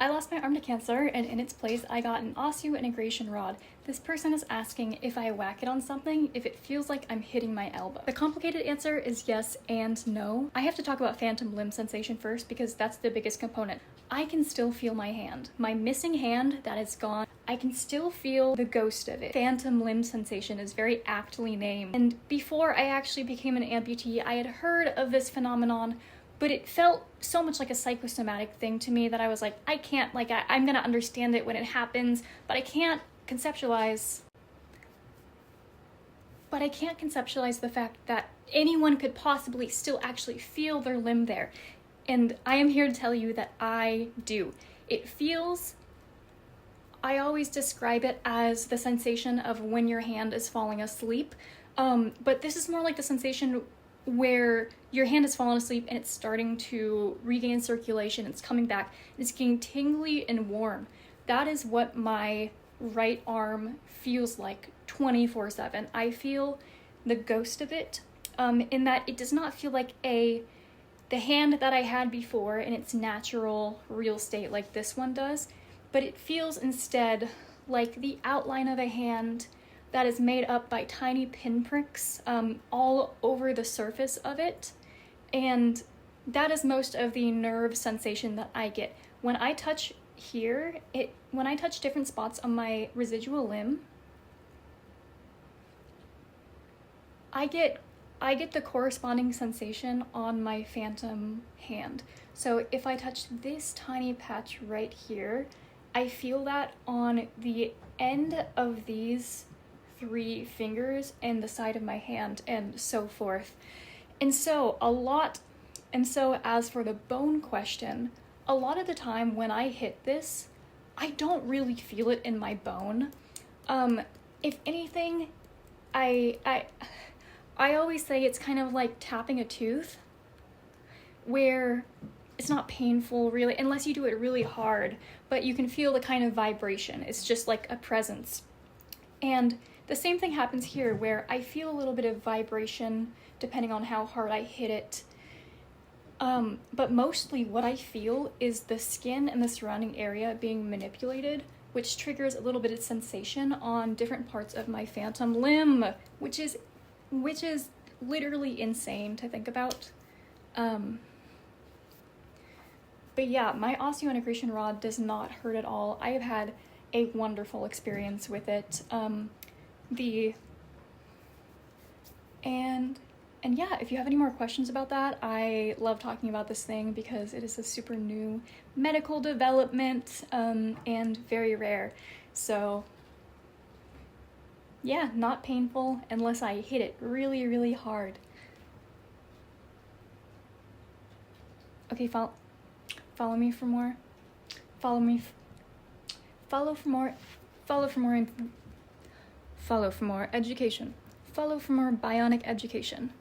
I lost my arm to cancer, and in its place, I got an osseointegration rod. This person is asking if I whack it on something, if it feels like I'm hitting my elbow. The complicated answer is yes and no. I have to talk about phantom limb sensation first because that's the biggest component. I can still feel my hand. My missing hand that is gone, I can still feel the ghost of it. Phantom limb sensation is very aptly named. And before I actually became an amputee, I had heard of this phenomenon, but it felt so much like a psychosomatic thing to me that I was like, I can't, like, I'm gonna understand it when it happens, but I can't conceptualize the fact that anyone could possibly still actually feel their limb there. And I am here to tell you that I do. It feels, I always describe it as the sensation of when your hand is falling asleep, but this is more like the sensation where your hand has fallen asleep and it's starting to regain circulation, it's coming back, it's getting tingly and warm. That is what my right arm feels like 24/7. I feel the ghost of it, in that it does not feel like the hand that I had before in its natural, real state like this one does, but it feels instead like the outline of a hand that is made up by tiny pinpricks all over the surface of it. And that is most of the nerve sensation that I get. When I touch here, when I touch different spots on my residual limb, I get the corresponding sensation on my phantom hand. So if I touch this tiny patch right here, I feel that on the end of these 3 fingers and the side of my hand and so forth. And so as for the bone question, a lot of the time when I hit this, I don't really feel it in my bone. If anything, I always say it's kind of like tapping a tooth, where it's not painful really, unless you do it really hard, but you can feel the kind of vibration. It's just like a presence. And the same thing happens here, where I feel a little bit of vibration depending on how hard I hit it. But mostly what I feel is the skin and the surrounding area being manipulated, which triggers a little bit of sensation on different parts of my phantom limb, which is literally insane to think about. But yeah, my osseointegration rod does not hurt at all. I have had a wonderful experience with it. And yeah, if you have any more questions about that, I love talking about this thing because it is a super new medical development, and very rare. So yeah, not painful unless I hit it really, really hard. Okay, follow me for more. Follow for more education. Follow for more Bionic education.